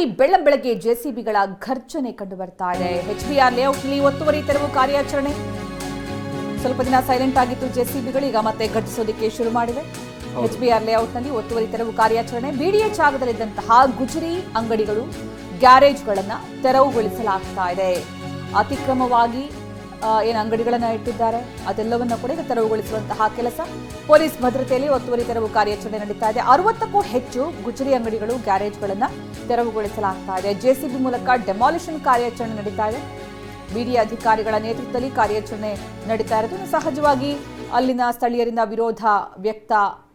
ಬಾರಿ ಬೆಳ್ಳಂಬೆಳಗ್ಗೆ ಜೆಸಿಬಿಗಳ ಘರ್ಜನೆ ಕಂಡು ಬರ್ತಾ ಇದೆ. ಎಚ್ಬಿಆರ್ ಲೇಔಟ್ನಲ್ಲಿ ಒತ್ತುವರಿ ತೆರವು ಕಾರ್ಯಾಚರಣೆ ಸ್ವಲ್ಪ ದಿನ ಸೈಲೆಂಟ್ ಆಗಿತ್ತು. ಜೆಸಿಬಿಗಳು ಈಗ ಮತ್ತೆ ಘಟಿಸೋದಕ್ಕೆ ಶುರು ಮಾಡಿವೆ. ಎಚ್ಬಿಆರ್ ಲೇಔಟ್ನಲ್ಲಿ ಒತ್ತುವರಿ ತೆರವು ಕಾರ್ಯಾಚರಣೆ. ಬಿಡಿಎ ಜಾಗದಲ್ಲಿದ್ದಂತಹ ಗುಜರಿ ಅಂಗಡಿಗಳು, ಗ್ಯಾರೇಜ್ಗಳನ್ನು ತೆರವುಗೊಳಿಸಲಾಗ್ತಾ ಇದೆ. ಅತಿಕ್ರಮವಾಗಿ ಏನು ಅಂಗಡಿಗಳನ್ನು ಇಟ್ಟಿದ್ದಾರೆ ಅದೆಲ್ಲವನ್ನ ಕೂಡ ಈಗ ತೆರವುಗೊಳಿಸುವಂತಹ ಕೆಲಸ. ಪೊಲೀಸ್ ಭದ್ರತೆಯಲ್ಲಿ ಒತ್ತುವರಿ ತೆರವು ಕಾರ್ಯಾಚರಣೆ ನಡೀತಾ ಇದೆ. 60ಕ್ಕೂ ಹೆಚ್ಚು ಗುಜರಿ ಅಂಗಡಿಗಳು, ಗ್ಯಾರೇಜ್ಗಳನ್ನು ತೆರವುಗೊಳಿಸಲಾಗ್ತಾ ಇದೆ. ಜೆಸಿಬಿ ಮೂಲಕ ಡೆಮಾಲಿಷನ್ ಕಾರ್ಯಾಚರಣೆ ನಡೀತಾ ಇದೆ. ಬಿಡಿಎ ಅಧಿಕಾರಿಗಳ ನೇತೃತ್ವದಲ್ಲಿ ಕಾರ್ಯಾಚರಣೆ ನಡೀತಾ ಇರೋದು. ಸಹಜವಾಗಿ ಅಲ್ಲಿನ ಸ್ಥಳೀಯರಿಂದ ವಿರೋಧ ವ್ಯಕ್ತ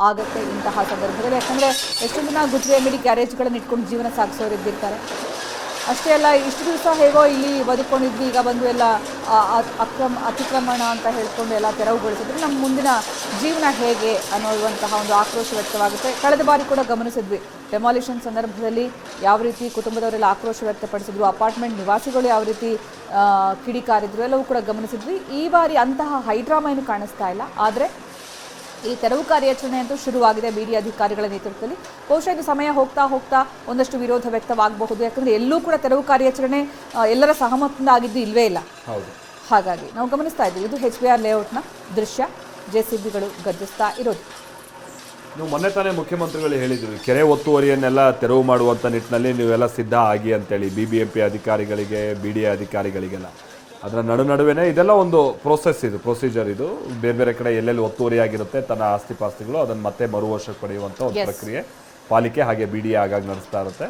ಆಗುತ್ತೆ ಇಂತಹ ಸಂದರ್ಭದಲ್ಲಿ. ಯಾಕಂದ್ರೆ ಎಷ್ಟೊಂದು ಜನ ಗುಜರಿ ಅಂಗಡಿ, ಗ್ಯಾರೇಜ್ಗಳನ್ನು ಇಟ್ಕೊಂಡು ಜೀವನ ಸಾಗಿಸೋರು ಇದ್ದಿರ್ತಾರೆ. ಅಷ್ಟೇ ಅಲ್ಲ, ಇಷ್ಟು ದಿವಸ ಹೇಗೋ ಇಲ್ಲಿ ಬದುಕೊಂಡಿದ್ವಿ, ಈಗ ಬಂದು ಎಲ್ಲ ಅತಿಕ್ರಮಣ ಅಂತ ಹೇಳ್ಕೊಂಡು ಎಲ್ಲ ತೆರವುಗೊಳಿಸಿದ್ರೆ ನಮ್ಮ ಮುಂದಿನ ಜೀವನ ಹೇಗೆ ಅನ್ನೋವಂತಹ ಒಂದು ಆಕ್ರೋಶ ವ್ಯಕ್ತವಾಗುತ್ತೆ. ಕಳೆದ ಬಾರಿ ಕೂಡ ಗಮನಿಸಿದ್ವಿ, ಡೆಮಾಲಿಷನ್ ಸಂದರ್ಭದಲ್ಲಿ ಯಾವ ರೀತಿ ಕುಟುಂಬದವರೆಲ್ಲ ಆಕ್ರೋಶ ವ್ಯಕ್ತಪಡಿಸಿದ್ರು, ಅಪಾರ್ಟ್ಮೆಂಟ್ ನಿವಾಸಿಗಳು ಯಾವ ರೀತಿ ಕಿಡಿಕಾರಿದ್ರು ಎಲ್ಲವೂ ಕೂಡ ಗಮನಿಸಿದ್ವಿ. ಈ ಬಾರಿ ಅಂತಹ ಹೈಡ್ರಾಮಾ ಏನು ಕಾಣಿಸ್ತಾ ಇಲ್ಲ. ಆದರೆ ಈ ತೆರವು ಕಾರ್ಯಾಚರಣೆ ಅಂತೂ ಶುರುವಾಗಿದೆ ಬಿಡಿಎ ಅಧಿಕಾರಿಗಳ ನೇತೃತ್ವದಲ್ಲಿ. ಬಹುಶಃ ಇದು ಸಮಯ ಹೋಗ್ತಾ ಹೋಗ್ತಾ ಒಂದಷ್ಟು ವಿರೋಧ ವ್ಯಕ್ತವಾಗಬಹುದು. ಯಾಕಂದರೆ ಎಲ್ಲೂ ಕೂಡ ತೆರವು ಕಾರ್ಯಾಚರಣೆ ಎಲ್ಲರ ಸಹಮತದಿಂದ ಆಗಿದ್ದು ಇಲ್ವೇ ಇಲ್ಲ. ಹಾಗಾಗಿ ನಾವು ಗಮನಿಸ್ತಾ ಇದ್ದೀವಿ, ಇದು ಎಚ್ಬಿಆರ್ ಲೇಔಟ್ನ ದೃಶ್ಯ. ಜೆಸಿಬಿಗಳು ಗರ್ಜಿಸ್ತಾ ಇರೋದು. ನೀವು ಮೊನ್ನೆ ತಾನೇ ಮುಖ್ಯಮಂತ್ರಿಗಳು ಹೇಳಿದ್ರು, ಕೆರೆ ಒತ್ತುವರಿಯನ್ನೆಲ್ಲ ತೆರವು ಮಾಡುವಂಥ ನಿಟ್ಟಿನಲ್ಲಿ ನೀವೆಲ್ಲ ಸಿದ್ಧ ಆಗಿ ಅಂತೇಳಿ BBMP ಅಧಿಕಾರಿಗಳಿಗೆ, ಬಿಡಿಎ ಅಧಿಕಾರಿಗಳಿಗೆಲ್ಲ. ಅದರ ನಡುವೆನೇ ಇದೆಲ್ಲ ಒಂದು ಪ್ರೊಸೀಜರ್ ಇದು. ಬೇರೆ ಬೇರೆ ಕಡೆ ಎಲ್ಲೆಲ್ಲಿ ಒತ್ತುವರಿ ಆಗಿರುತ್ತೆ ತನ್ನ ಆಸ್ತಿ ಪಾಸ್ತಿಗಳು ಅದನ್ನು ಮತ್ತೆ ಮರುವಶಕ್ಕೆ ಪಡೆಯುವಂಥ ಒಂದು ಪ್ರಕ್ರಿಯೆ ಪಾಲಿಕೆ ಹಾಗೆ ಬಿಡಿಎ ಆಗಾಗ ನಡೆಸ್ತಾ ಇರುತ್ತೆ.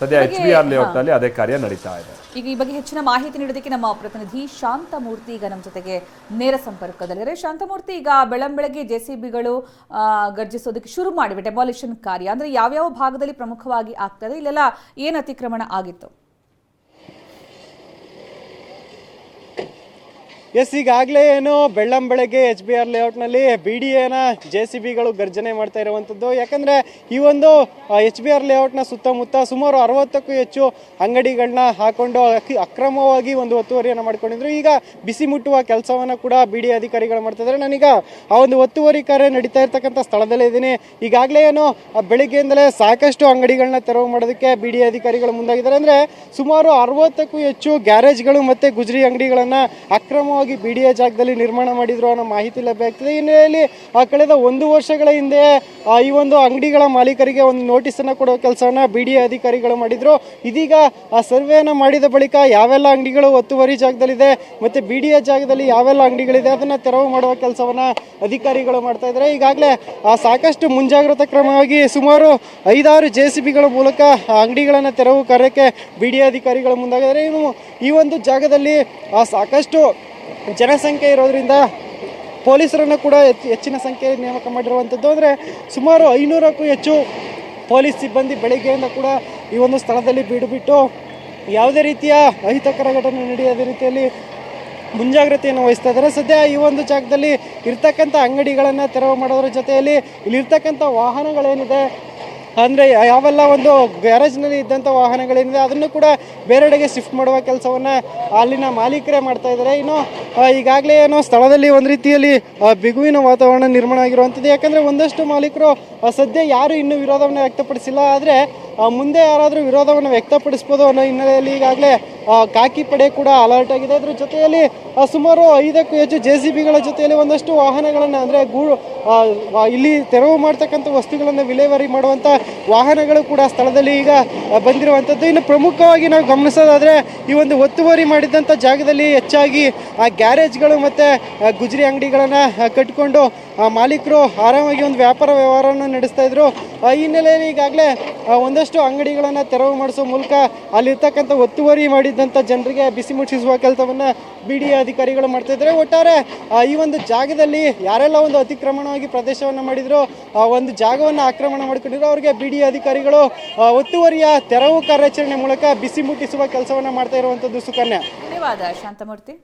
ಸದ್ಯ ಎಚ್ಬಿಆರ್ ಲೇಔಟ್ನಲ್ಲಿ ಅದೇ ಕಾರ್ಯ ನಡೀತಾ ಇದೆ. ಈಗ ಈ ಬಗ್ಗೆ ಹೆಚ್ಚಿನ ಮಾಹಿತಿ ನೀಡೋದಕ್ಕೆ ನಮ್ಮ ಪ್ರತಿನಿಧಿ ಶಾಂತಮೂರ್ತಿ ಈಗ ನಮ್ಮ ಜೊತೆಗೆ ನೇರ ಸಂಪರ್ಕದಲ್ಲಿದ್ದಾರೆ. ಶಾಂತಮೂರ್ತಿ, ಈಗ ಬೆಳಂಬೆಳಗ್ಗೆ ಜೆಸಿಬಿಗಳು ಗರ್ಜಿಸೋದಕ್ಕೆ ಶುರು ಮಾಡಿವೆ ಡೆಮಾಲಿಷನ್ ಕಾರ್ಯ. ಅಂದ್ರೆ ಯಾವ್ಯಾವ ಭಾಗದಲ್ಲಿ ಪ್ರಮುಖವಾಗಿ ಆಗ್ತದೆ, ಇಲ್ಲೆಲ್ಲ ಏನು ಅತಿಕ್ರಮಣ ಆಗಿತ್ತು? ಈಗಾಗಲೇ ಏನು ಬೆಳ್ಳಂಬೆಳಗ್ಗೆ ಎಚ್ಬಿಆರ್ ಲೇಔಟ್ನಲ್ಲಿ ಬಿಡಿಎನ ಜೆಸಿಬಿಗಳು ಗರ್ಜನೆ ಮಾಡ್ತಾ ಇರುವಂಥದ್ದು. ಯಾಕಂದರೆ ಈ ಒಂದು ಎಚ್ಬಿಆರ್ ಲೇಔಟ್ನ ಸುತ್ತಮುತ್ತ ಸುಮಾರು 60ಕ್ಕೂ ಹೆಚ್ಚು ಅಂಗಡಿಗಳನ್ನ ಹಾಕೊಂಡು ಅಕ್ರಮವಾಗಿ ಒಂದು ಒತ್ತುವರಿಯನ್ನು ಮಾಡ್ಕೊಂಡಿದ್ರು. ಈಗ ಬಿಸಿ ಮುಟ್ಟುವ ಕೆಲಸವನ್ನು ಕೂಡ ಬಿಡಿಎ ಅಧಿಕಾರಿಗಳು ಮಾಡ್ತಾ ಇದ್ದಾರೆ. ನಾನೀಗ ಆ ಒಂದು ಒತ್ತುವರಿ ಕಾರ್ಯ ನಡೀತಾ ಇರ್ತಕ್ಕಂಥ ಸ್ಥಳದಲ್ಲೇ ಇದ್ದೀನಿ. ಈಗಾಗಲೇ ಏನು ಬೆಳಿಗ್ಗೆಯಿಂದಲೇ ಸಾಕಷ್ಟು ಅಂಗಡಿಗಳನ್ನ ತೆರವು ಮಾಡೋದಕ್ಕೆ ಬಿಡಿಎ ಅಧಿಕಾರಿಗಳು ಮುಂದಾಗಿದ್ದಾರೆ. ಅಂದರೆ ಸುಮಾರು 60ಕ್ಕೂ ಹೆಚ್ಚು ಗ್ಯಾರೇಜ್ಗಳು ಮತ್ತು ಗುಜರಿ ಅಂಗಡಿಗಳನ್ನು ಅಕ್ರಮವಾಗಿ ಬಿಡಿಎ ಜಾಗದಲ್ಲಿ ನಿರ್ಮಾಣ ಮಾಡಿದ್ರು ಅನ್ನೋ ಮಾಹಿತಿ ಲಭ್ಯ ಆಗ್ತದೆ. ಈ ಹಿನ್ನೆಲೆಯಲ್ಲಿ ಕಳೆದ 1 ವರ್ಷಗಳ ಹಿಂದೆ ಈ ಒಂದು ಅಂಗಡಿಗಳ ಮಾಲೀಕರಿಗೆ ಒಂದು ನೋಟಿಸನ್ನು ಕೊಡುವ ಕೆಲಸವನ್ನ ಬಿಡಿಎ ಅಧಿಕಾರಿಗಳು ಮಾಡಿದ್ರು. ಇದೀಗ ಆ ಸರ್ವೆಯನ್ನು ಮಾಡಿದ ಬಳಿಕ ಯಾವೆಲ್ಲ ಅಂಗಡಿಗಳು ಒತ್ತುವರಿ ಜಾಗದಲ್ಲಿದೆ ಮತ್ತೆ ಬಿಡಿಎ ಜಾಗದಲ್ಲಿ ಯಾವೆಲ್ಲ ಅಂಗಡಿಗಳಿದೆ ಅದನ್ನ ತೆರವು ಮಾಡುವ ಕೆಲಸವನ್ನ ಅಧಿಕಾರಿಗಳು ಮಾಡ್ತಾ ಇದ್ದಾರೆ. ಈಗಾಗಲೇ ಸಾಕಷ್ಟು ಮುಂಜಾಗ್ರತಾ ಕ್ರಮವಾಗಿ ಸುಮಾರು 5-6 ಜೆಸಿಬಿಗಳ ಮೂಲಕ ಅಂಗಡಿಗಳನ್ನ ತೆರವು ಕಾರ್ಯಕ್ಕೆ ಬಿಡಿಎ ಅಧಿಕಾರಿಗಳು ಮುಂದಾಗಿದ್ದಾರೆ. ಇನ್ನು ಈ ಒಂದು ಜಾಗದಲ್ಲಿ ಸಾಕಷ್ಟು ಜನಸಂಖ್ಯೆ ಇರೋದ್ರಿಂದ ಪೊಲೀಸರನ್ನು ಕೂಡ ಹೆಚ್ಚಿನ ಸಂಖ್ಯೆಯಲ್ಲಿ ನೇಮಕ ಮಾಡಿರುವಂಥದ್ದು. ಅಂದರೆ ಸುಮಾರು 500ಕ್ಕೂ ಹೆಚ್ಚು ಪೊಲೀಸ್ ಸಿಬ್ಬಂದಿ ಬೆಳಗ್ಗೆಯಿಂದ ಕೂಡ ಈ ಒಂದು ಸ್ಥಳದಲ್ಲಿ ಬಿಟ್ಟು ಯಾವುದೇ ರೀತಿಯ ಅಹಿತಕರ ಘಟನೆ ನಡೆಯದ ರೀತಿಯಲ್ಲಿ ಮುಂಜಾಗ್ರತೆಯನ್ನು ವಹಿಸ್ತಾ ಇದ್ದಾರೆ. ಸದ್ಯ ಈ ಒಂದು ಜಾಗದಲ್ಲಿ ಇರ್ತಕ್ಕಂಥ ಅಂಗಡಿಗಳನ್ನು ತೆರವು ಮಾಡೋದ್ರ ಜೊತೆಯಲ್ಲಿ ಇಲ್ಲಿರ್ತಕ್ಕಂಥ ವಾಹನಗಳೇನಿದೆ, ಅಂದರೆ ಯಾವೆಲ್ಲ ಒಂದು ಗ್ಯಾರೇಜ್ನಲ್ಲಿ ಇದ್ದಂಥ ವಾಹನಗಳೇನಿದೆ ಅದನ್ನು ಕೂಡ ಬೇರೆಡೆಗೆ ಶಿಫ್ಟ್ ಮಾಡುವ ಕೆಲಸವನ್ನು ಅಲ್ಲಿನ ಮಾಲೀಕರೇ ಮಾಡ್ತಾ ಇದ್ದಾರೆ. ಇನ್ನು ಈಗಾಗಲೇ ಏನೋ ಸ್ಥಳದಲ್ಲಿ ಒಂದು ರೀತಿಯಲ್ಲಿ ಬಿಗುವಿನ ವಾತಾವರಣ ನಿರ್ಮಾಣ ಆಗಿರುವಂಥದ್ದು. ಯಾಕಂದರೆ ಒಂದಷ್ಟು ಮಾಲೀಕರು ಸದ್ಯ ಯಾರು ಇನ್ನೂ ವಿರೋಧವನ್ನು ವ್ಯಕ್ತಪಡಿಸಿಲ್ಲ. ಆದರೆ ಮುಂದೆ ಯಾರಾದರೂ ವಿರೋಧವನ್ನು ವ್ಯಕ್ತಪಡಿಸ್ಬೋದು ಅನ್ನೋ ಹಿನ್ನೆಲೆಯಲ್ಲಿ ಈಗಾಗಲೇ ಖಾಕಿ ಪಡೆ ಕೂಡ ಅಲರ್ಟ್ ಆಗಿದೆ. ಅದ್ರ ಜೊತೆಯಲ್ಲಿ ಸುಮಾರು 5ಕ್ಕೂ ಹೆಚ್ಚು ಜೆಸಿಬಿಗಳ ಜೊತೆಯಲ್ಲಿ ಒಂದಷ್ಟು ವಾಹನಗಳನ್ನು, ಅಂದರೆ ಇಲ್ಲಿ ತೆರವು ಮಾಡ್ತಕ್ಕಂಥ ವಸ್ತುಗಳನ್ನು ವಿಲೇವಾರಿ ಮಾಡುವಂಥ ವಾಹನಗಳು ಕೂಡ ಸ್ಥಳದಲ್ಲಿ ಈಗ ಬಂದಿರುವಂಥದ್ದು. ಇನ್ನು ಪ್ರಮುಖವಾಗಿ ನಾವು ಗಮನಿಸೋದಾದರೆ ಈ ಒಂದು ಒತ್ತುವರಿ ಮಾಡಿದಂಥ ಜಾಗದಲ್ಲಿ ಹೆಚ್ಚಾಗಿ ಗ್ಯಾರೇಜ್ಗಳು ಮತ್ತು ಗುಜರಿ ಅಂಗಡಿಗಳನ್ನು ಕಟ್ಟಿಕೊಂಡು ಮಾಲೀಕರು ಆರಾಮಾಗಿ ಒಂದು ವ್ಯಾಪಾರ ವ್ಯವಹಾರವನ್ನು ನಡೆಸ್ತಾ ಇದ್ರು. ಈ ಹಿನ್ನೆಲೆಯಲ್ಲಿ ಈಗಾಗಲೇ ಒಂದಷ್ಟು ಅಂಗಡಿಗಳನ್ನು ತೆರವು ಮಾಡಿಸೋ ಮೂಲಕ ಅಲ್ಲಿರ್ತಕ್ಕಂಥ ಒತ್ತುವರಿ ಮಾಡಿದಂಥ ಜನರಿಗೆ ಬಿಸಿ ಮುಟ್ಟಿಸುವ ಕೆಲಸವನ್ನು ಬಿಡಿಎ ಅಧಿಕಾರಿಗಳು ಮಾಡ್ತಾ ಇದ್ದಾರೆ. ಒಟ್ಟಾರೆ ಈ ಒಂದು ಜಾಗದಲ್ಲಿ ಯಾರೆಲ್ಲ ಒಂದು ಅತಿಕ್ರಮಣವಾಗಿ ಪ್ರದೇಶವನ್ನು ಮಾಡಿದ್ರು, ಒಂದು ಜಾಗವನ್ನು ಆಕ್ರಮಣ ಮಾಡಿಕೊಂಡಿದ್ರು, ಅವರಿಗೆ ಬಿಡಿಎ ಅಧಿಕಾರಿಗಳು ಒತ್ತುವರಿಯ ತೆರವು ಕಾರ್ಯಾಚರಣೆ ಮೂಲಕ ಬಿಸಿ ಮುಟ್ಟಿಸುವ ಕೆಲಸವನ್ನು ಮಾಡ್ತಾ ಇರುವಂಥದ್ದು. ಸುಕನ್ಯಾ, ಧನ್ಯವಾದ ಶಾಂತಮೂರ್ತಿ.